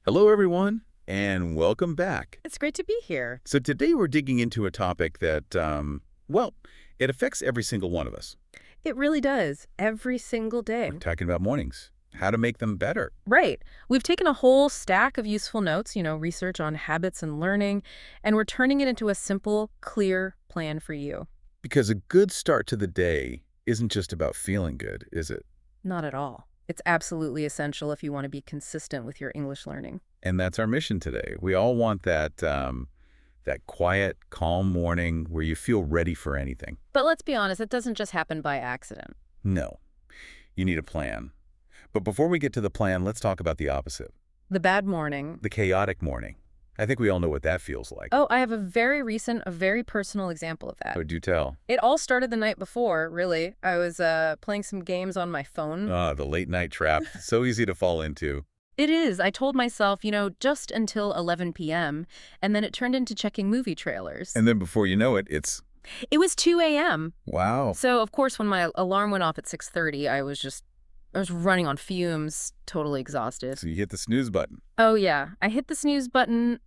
Hello, everyone, and welcome back. It's great to be here. So today we're digging into a topic that, well, it affects every single one of us. It really does, every single day. We're talking about mornings, how to make them better. Right. We've taken a whole stack of useful notes, research on habits and learning, and we're turning it into a simple, clear plan for you. Because a good start to the day isn't just about feeling good, is it? Not at all. It's absolutely essential if you want to be consistent with your English learning. And that's our mission today. We all want that quiet, calm morning where you feel ready for anything. But let's be honest, it doesn't just happen by accident. No, you need a plan. But before we get to the plan, let's talk about the opposite. The bad morning. The chaotic morning. I think we all know what that feels like. Oh, I have a very recent, a very personal example of that. Oh, do tell. It all started the night before, really. I was playing some games on my phone. Ah, the late night trap. So easy to fall into. It is. I told myself, just until 11 p.m., and then it turned into checking movie trailers. And then before you know it, It was 2 a.m. wow. So, of course, when my alarm went off at 6:30, I was running on fumes, totally exhausted. So you hit the snooze button. Oh, yeah. I hit the snooze button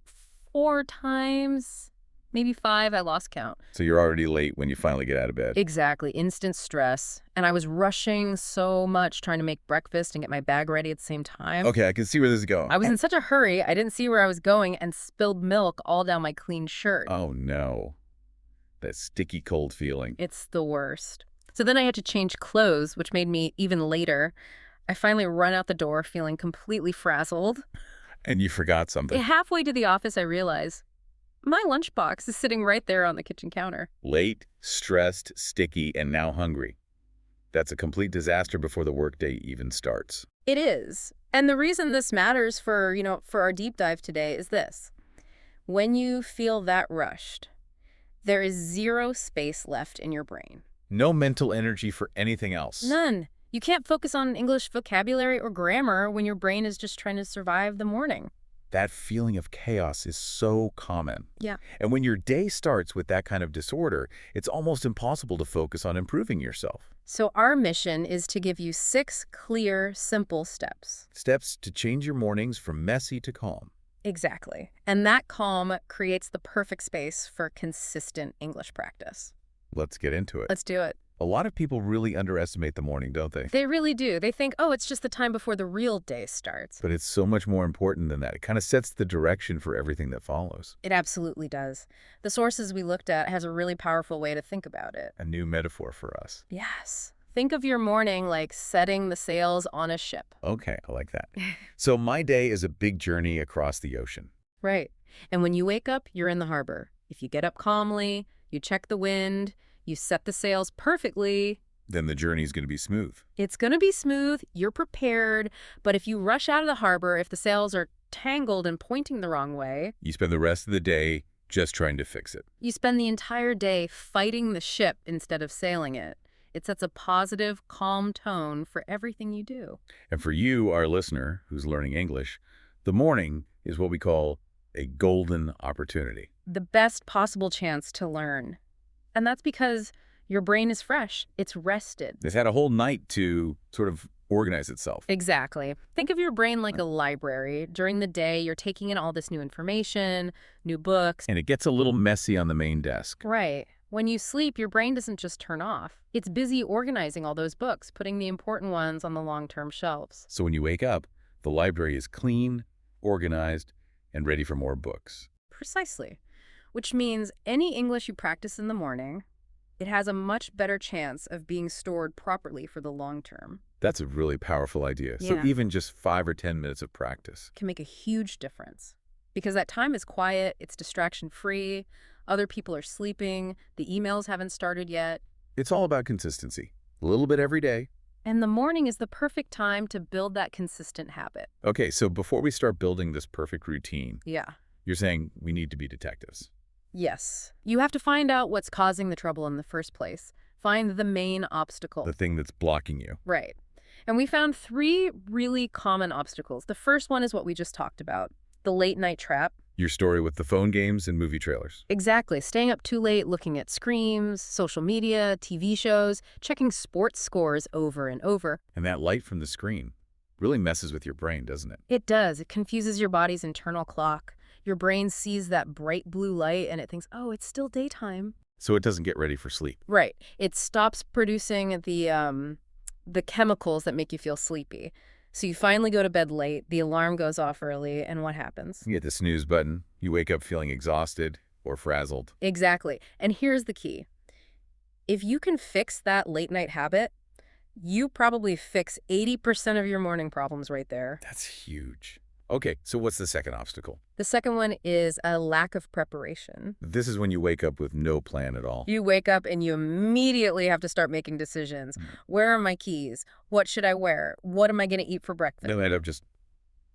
4 times, maybe 5. I lost count. So you're already late when you finally get out of bed. Exactly. Instant stress. And I was rushing so much trying to make breakfast and get my bag ready at the same time. Okay, I can see where this is going. I was in such a hurry, I didn't see where I was going and spilled milk all down my clean shirt. Oh, no. That sticky cold feeling. It's the worst. So then I had to change clothes, which made me even later. I finally run out the door feeling completely frazzled. And you forgot something. Halfway to the office, I realize my lunchbox is sitting right there on the kitchen counter. Late, stressed, sticky, and now hungry. That's a complete disaster before the workday even starts. It is. And the reason this matters for our deep dive today is this. When you feel that rushed, there is zero space left in your brain. No mental energy for anything else. None. You can't focus on English vocabulary or grammar when your brain is just trying to survive the morning. That feeling of chaos is so common. Yeah. And when your day starts with that kind of disorder, it's almost impossible to focus on improving yourself. So our mission is to give you 6 clear, simple steps. Steps to change your mornings from messy to calm. Exactly. And that calm creates the perfect space for consistent English practice. Let's get into it. Let's do it. A lot of people really underestimate the morning, don't they? They really do. They think, oh, it's just the time before the real day starts. But it's so much more important than that. It kind of sets the direction for everything that follows. It absolutely does. The sources we looked at has a really powerful way to think about it. A new metaphor for us. Yes. Think of your morning like setting the sails on a ship. Okay, I like that. So my day is a big journey across the ocean. Right. And when you wake up, you're in the harbor. If you get up calmly, you check the wind, you set the sails perfectly, Then the journey's going to be smooth. it's going to be smooth, you're prepared, but if you rush out of the harbor, if the sails are tangled and pointing the wrong way, You spend the rest of the day just trying to fix it. you spend the entire day fighting the ship instead of sailing it. It sets a positive, calm tone for everything you do. And for you, our listener, who's learning English, the morning is what we call a golden opportunity. The best possible chance to learn. And that's because your brain is fresh. It's rested. It's had a whole night to sort of organize itself. Exactly. Think of your brain like a library. During the day, you're taking in all this new information, new books. And it gets a little messy on the main desk. Right. When you sleep, your brain doesn't just turn off. It's busy organizing all those books, putting the important ones on the long-term shelves. So when you wake up, the library is clean, organized, and ready for more books. Precisely. Which means any English you practice in the morning, it has a much better chance of being stored properly for the long term. That's a really powerful idea. So Yeah. even just 5 or 10 minutes of practice. Can make a huge difference. Because that time is quiet, it's distraction-free, other people are sleeping, the emails haven't started yet. It's all about consistency. A little bit every day. And the morning is the perfect time to build that consistent habit. Okay, so before we start building this perfect routine, Yeah. you're saying we need to be detectives. Yes. You have to find out what's causing the trouble in the first place. Find the main obstacle. The thing that's blocking you. Right. And we found 3 really common obstacles. The first one is what we just talked about, the late night trap. Your story with the phone games and movie trailers. Exactly. Staying up too late, looking at screens, social media, TV shows, checking sports scores over and over. And that light from the screen. Really messes with your brain, doesn't it? It does. It confuses your body's internal clock. Your brain sees that bright blue light and it thinks, oh, it's still daytime. So it doesn't get ready for sleep. Right. It stops producing the chemicals that make you feel sleepy. So you finally go to bed late, the alarm goes off early, and what happens? You hit the snooze button, you wake up feeling exhausted or frazzled. Exactly. And here's the key. If you can fix that late night habit, you probably fix 80% of your morning problems right there. That's huge. Okay, so what's the second obstacle? The second one is a lack of preparation. This is when you wake up with no plan at all. You wake up and you immediately have to start making decisions. Where are my keys? What should I wear? What am I going to eat for breakfast? You end up just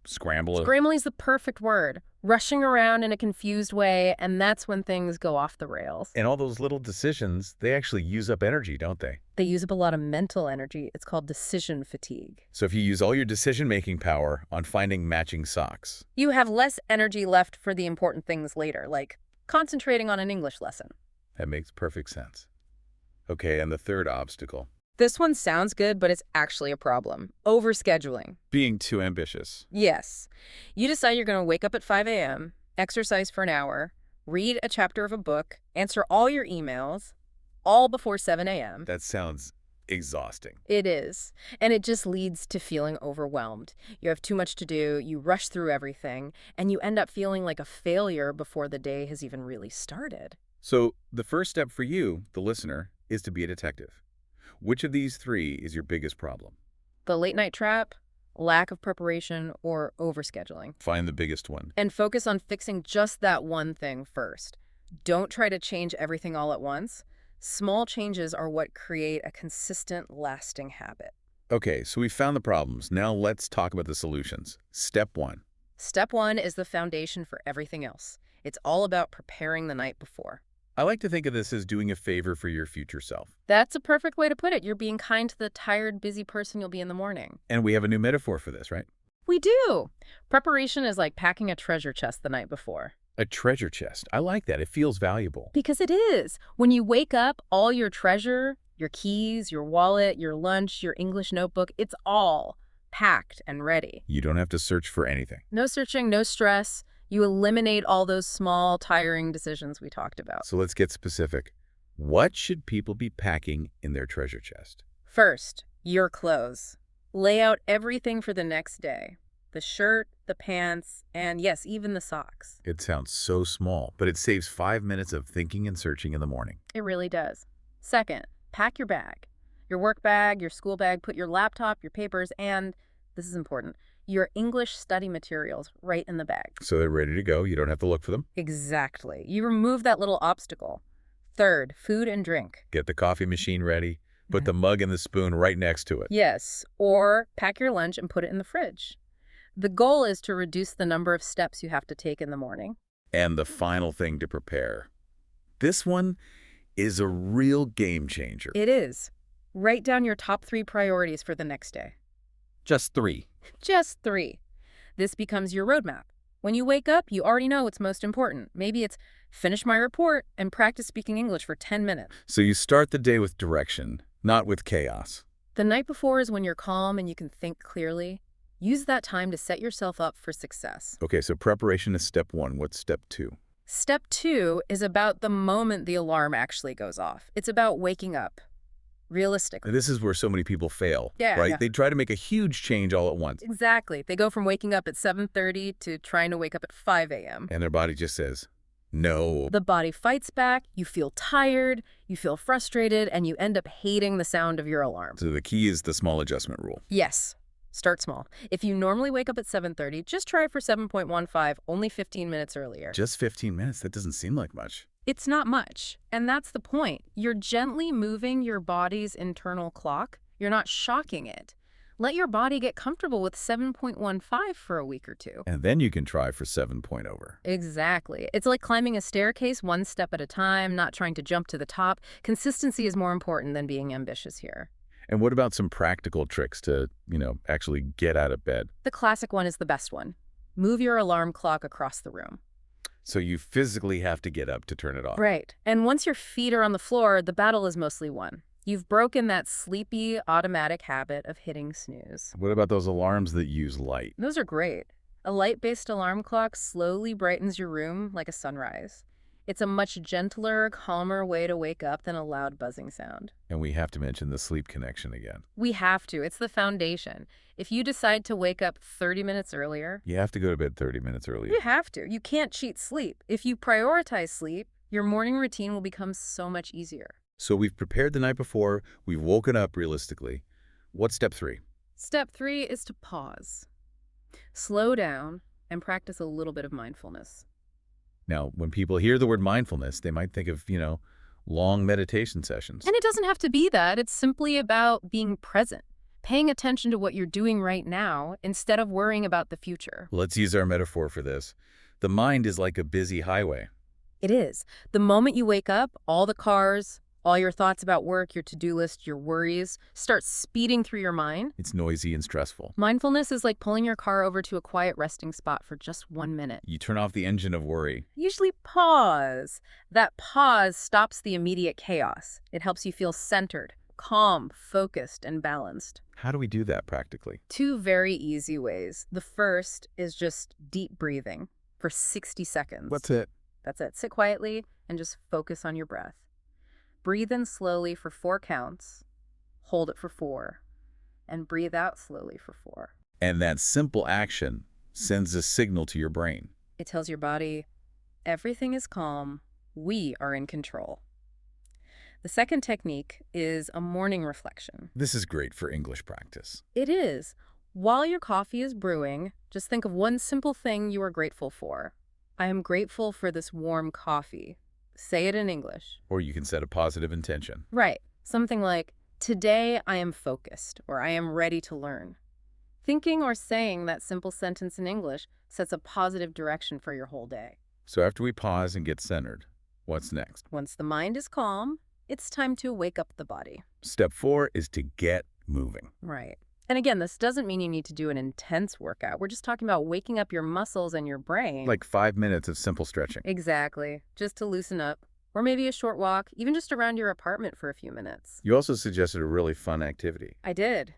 scrambling. Scrambling is the perfect word. Rushing around in a confused way, and that's when things go off the rails. And all those little decisions, they actually use up energy, don't they? They use up a lot of mental energy. It's called decision fatigue. So if you use all your decision-making power on finding matching socks. You have less energy left for the important things later, like concentrating on an English lesson. That makes perfect sense. Okay, and the third obstacle. This one sounds good, but it's actually a problem. Overscheduling. Being too ambitious. Yes. You decide you're going to wake up at 5 a.m., exercise for an hour, read a chapter of a book, answer all your emails, all before 7 a.m. That sounds exhausting. It is. And it just leads to feeling overwhelmed. You have too much to do, you rush through everything, and you end up feeling like a failure before the day has even really started. So the first step for you, the listener, is to be a detective. Which of these three is your biggest problem? The late night trap, lack of preparation, or overscheduling. Find the biggest one. And focus on fixing just that one thing first. Don't try to change everything all at once. Small changes are what create a consistent, lasting habit. Okay, so we found the problems. Now let's talk about the solutions. Step 1. Step 1 is the foundation for everything else. It's all about preparing the night before. I like to think of this as doing a favor for your future self. That's a perfect way to put it. You're being kind to the tired, busy person you'll be in the morning. And we have a new metaphor for this, right? We do. Preparation is like packing a treasure chest the night before. A treasure chest. I like that. It feels valuable. Because it is. When you wake up, all your treasure, your keys, your wallet, your lunch, your English notebook, it's all packed and ready. You don't have to search for anything. No searching, no stress. You eliminate all those small, tiring decisions we talked about. So let's get specific. What should people be packing in their treasure chest? First, your clothes. Lay out everything for the next day. The shirt, the pants, and yes, even the socks. It sounds so small, but it saves 5 minutes of thinking and searching in the morning. It really does. Second, pack your bag. Your work bag, your school bag, put your laptop, your papers, and, this is important, your English study materials right in the bag. So they're ready to go. You don't have to look for them. Exactly. You remove that little obstacle. Third, food and drink. Get the coffee machine ready. Put the mug and the spoon right next to it. Yes, or pack your lunch and put it in the fridge. The goal is to reduce the number of steps you have to take in the morning. And the final thing to prepare. This one is a real game changer. It is. Write down your top 3 priorities for the next day. Just 3. Just 3. This becomes your roadmap. When you wake up, you already know what's most important. Maybe it's finish my report and practice speaking English for 10 minutes. So you start the day with direction, not with chaos. The night before is when you're calm and you can think clearly. Use that time to set yourself up for success. Okay, so preparation is step 1. What's step 2? Step 2 is about the moment the alarm actually goes off. It's about waking up. Realistically. This is where so many people fail, Yeah, right? yeah. They try to make a huge change all at once. Exactly. They go from waking up at 7:30 to trying to wake up at 5 a.m. And their body just says, no. The body fights back, you feel tired, you feel frustrated, and you end up hating the sound of your alarm. So the key is the small adjustment rule. Yes. Start small. If you normally wake up at 7:30, just try for 7.15, only 15 minutes earlier. Just 15 minutes? That doesn't seem like much. It's not much, and that's the point. You're gently moving your body's internal clock. You're not shocking it. Let your body get comfortable with 7.15 for a week or 2. And then you can try for 7 over. Exactly. It's like climbing a staircase one step at a time, not trying to jump to the top. Consistency is more important than being ambitious here. And what about some practical tricks to, actually get out of bed? The classic one is the best one. Move your alarm clock across the room. So you physically have to get up to turn it off. Right. And once your feet are on the floor, the battle is mostly won. You've broken that sleepy, automatic habit of hitting snooze. What about those alarms that use light? Those are great. A light-based alarm clock slowly brightens your room like a sunrise. It's a much gentler, calmer way to wake up than a loud buzzing sound. And we have to mention the sleep connection again. We have to. It's the foundation. If you decide to wake up 30 minutes earlier, You have to go to bed 30 minutes earlier. you have to. You can't cheat sleep. If you prioritize sleep, your morning routine will become so much easier. So we've prepared the night before, we've woken up realistically. What's step 3? Step 3 is to pause. Slow down and practice a little bit of mindfulness. Now, when people hear the word mindfulness, they might think of, long meditation sessions. And it doesn't have to be that. It's simply about being present, paying attention to what you're doing right now instead of worrying about the future. Let's use our metaphor for this. The mind is like a busy highway. It is. The moment you wake up, all the cars, all your thoughts about work, your to-do list, your worries, start speeding through your mind. It's noisy and stressful. Mindfulness is like pulling your car over to a quiet resting spot for just 1 minute. You turn off the engine of worry. Usually pause. That pause stops the immediate chaos. It helps you feel centered, calm, focused, and balanced. How do we do that practically? 2 very easy ways. The first is just deep breathing for 60 seconds. What's it? That's it. Sit quietly and just focus on your breath. Breathe in slowly for 4 counts, hold it for 4, and breathe out slowly for 4. And that simple action sends a signal to your brain. It tells your body, everything is calm, we are in control. The second technique is a morning reflection. This is great for English practice. It is. While your coffee is brewing, just think of one simple thing you are grateful for. I am grateful for this warm coffee. Say it in English. Or you can set a positive intention. Right. Something like, today I am focused, or I am ready to learn. Thinking or saying that simple sentence in English sets a positive direction for your whole day. So after we pause and get centered, what's next? Once the mind is calm, it's time to wake up the body. Step 4 is to get moving. Right. And again, this doesn't mean you need to do an intense workout. We're just talking about waking up your muscles and your brain. Like 5 minutes of simple stretching. Exactly. Just to loosen up. Or maybe a short walk, even just around your apartment for a few minutes. You also suggested a really fun activity. I did.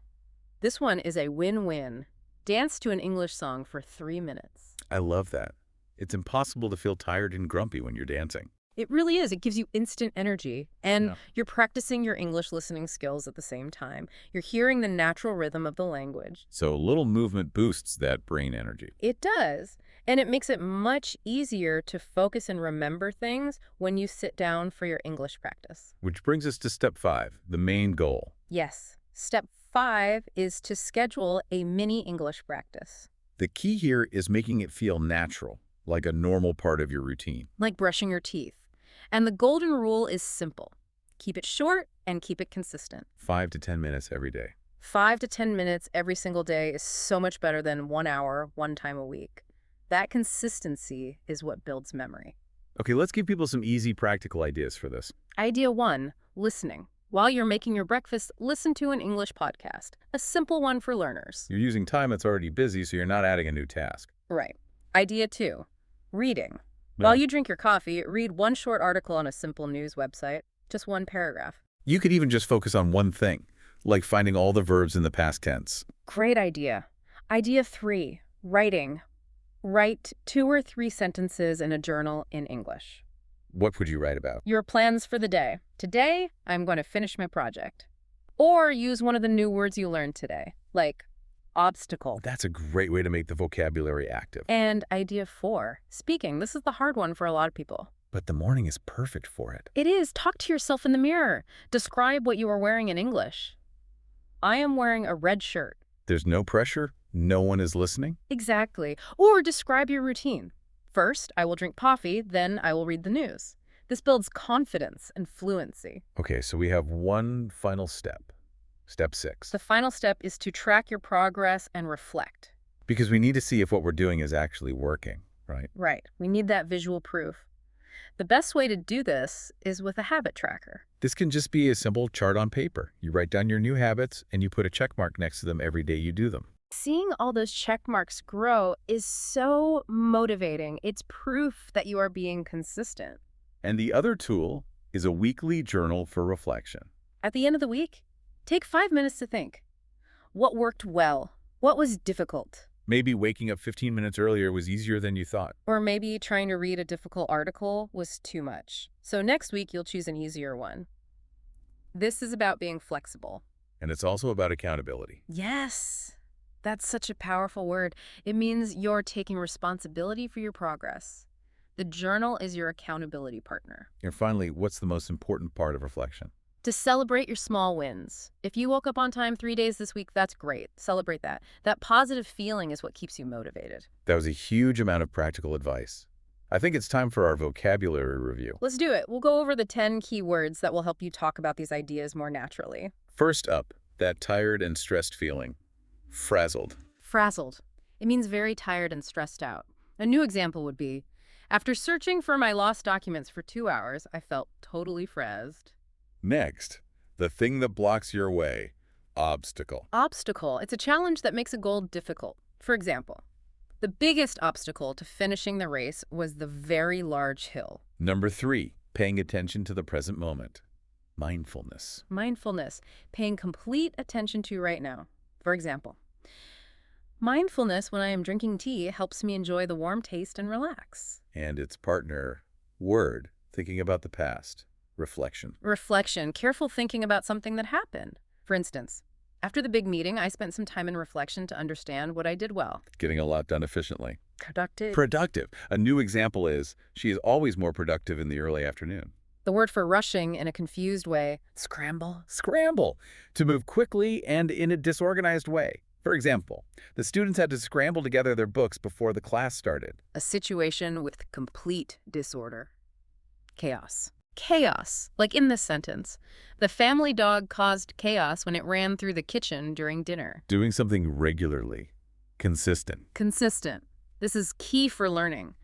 This one is a win-win. Dance to an English song for 3 minutes. I love that. It's impossible to feel tired and grumpy when you're dancing. It really is. It gives you instant energy. And Yeah. you're practicing your English listening skills at the same time. You're hearing the natural rhythm of the language. So a little movement boosts that brain energy. It does. And it makes it much easier to focus and remember things when you sit down for your English practice. Which brings us to step 5, the main goal. Yes. Step 5 is to schedule a mini English practice, The key here is making it feel natural, like a normal part of your routine. like brushing your teeth. And the golden rule is simple. Keep it short and keep it consistent. 5 to 10 minutes every day. 5 to 10 minutes every single day is so much better than 1 hour, 1 time a week. That consistency is what builds memory. Okay, let's give people some easy practical ideas for this. Idea 1, listening. While you're making your breakfast, listen to an English podcast. A simple one for learners. You're using time that's already busy, so you're not adding a new task. Right. Idea 2, reading. While you drink your coffee, read one short article on a simple news website, just 1 paragraph. You could even just focus on one thing, like finding all the verbs in the past tense. Great idea. Idea 3, writing. Write 2 or 3 sentences in a journal in English. What would you write about? Your plans for the day. Today, I'm going to finish my project. Or use one of the new words you learned today, like obstacle. That's a great way to make the vocabulary active. And idea 4, speaking. This is the hard one for a lot of people. But the morning is perfect for it. It is. Talk to yourself in the mirror. Describe what you are wearing in English. I am wearing a red shirt. There's no pressure, no one is listening. Exactly. Or describe your routine. First, I will drink coffee, then I will read the news. This builds confidence and fluency. Okay, so we have one final step. Step 6. The final step is to track your progress and reflect. Because we need to see if what we're doing is actually working, right? Right. We need that visual proof. The best way to do this is with a habit tracker. This can just be a simple chart on paper. You write down your new habits and you put a check mark next to them every day you do them. Seeing all those check marks grow is so motivating. It's proof that you are being consistent. And the other tool is a weekly journal for reflection. At the end of the week, take 5 minutes to think. What worked well? What was difficult? Maybe waking up 15 minutes earlier was easier than you thought. Or maybe trying to read a difficult article was too much. So next week, you'll choose an easier one. This is about being flexible. And it's also about accountability. Yes, that's such a powerful word. It means you're taking responsibility for your progress. The journal is your accountability partner. And finally, what's the most important part of reflection? To celebrate your small wins. If you woke up on time 3 days this week, that's great. Celebrate that. That positive feeling is what keeps you motivated. That was a huge amount of practical advice. I think it's time for our vocabulary review. Let's do it. We'll go over the 10 key words that will help you talk about these ideas more naturally. First up, that tired and stressed feeling. Frazzled. Frazzled. It means very tired and stressed out. A new example would be, after searching for my lost documents for 2 hours, I felt totally frazzed. Next, the thing that blocks your way. Obstacle. Obstacle. It's a challenge that makes a goal difficult. For example, the biggest obstacle to finishing the race was the very large hill. Number 3, paying attention to the present moment. Mindfulness. Mindfulness. Paying complete attention to right now. For example, mindfulness when I am drinking tea helps me enjoy the warm taste and relax. And its partner, word, thinking about the past. Reflection. Reflection. Careful thinking about something that happened. For instance, after the big meeting, I spent some time in reflection to understand what I did well. Getting a lot done efficiently. Productive. Productive. A new example is, she is always more productive in the early afternoon. The word for rushing in a confused way, scramble. Scramble. To move quickly and in a disorganized way. For example, the students had to scramble together their books before the class started. A situation with complete disorder. Chaos. Chaos, like in this sentence. The family dog caused chaos when it ran through the kitchen during dinner. Doing something regularly. Consistent. Consistent. This is key for learning.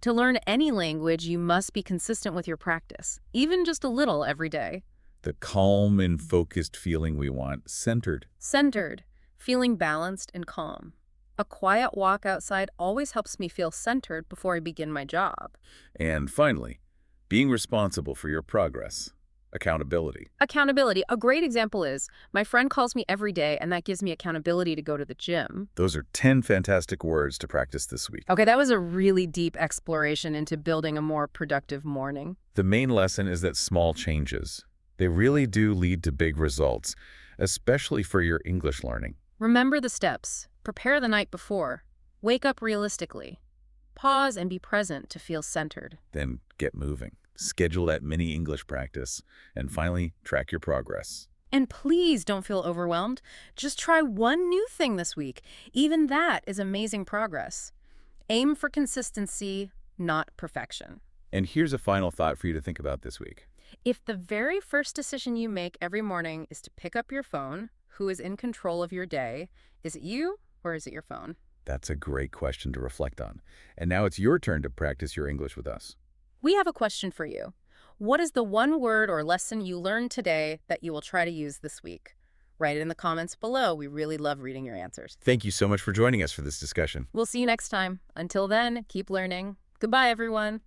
To learn any language, you must be consistent with your practice, even just a little every day. The calm and focused feeling we want. Centered. Centered. Feeling balanced and calm. A quiet walk outside always helps me feel centered before I begin my job. And finally, being responsible for your progress. Accountability. Accountability. A great example is, my friend calls me every day and that gives me accountability to go to the gym. Those are 10 fantastic words to practice this week. Okay, that was a really deep exploration into building a more productive morning. The main lesson is that small changes, they really do lead to big results, especially for your English learning. Remember the steps. Prepare the night before. Wake up realistically. Pause and be present to feel centered. Then get moving. Schedule that mini English practice. And finally, track your progress. And please don't feel overwhelmed. Just try one new thing this week. Even that is amazing progress. Aim for consistency, not perfection. And here's a final thought for you to think about this week. If the very first decision you make every morning is to pick up your phone, who is in control of your day? Is it you or is it your phone? That's a great question to reflect on. And now it's your turn to practice your English with us. We have a question for you. What is the one word or lesson you learned today that you will try to use this week? Write it in the comments below. We really love reading your answers. Thank you so much for joining us for this discussion. We'll see you next time. Until then, keep learning. Goodbye, everyone.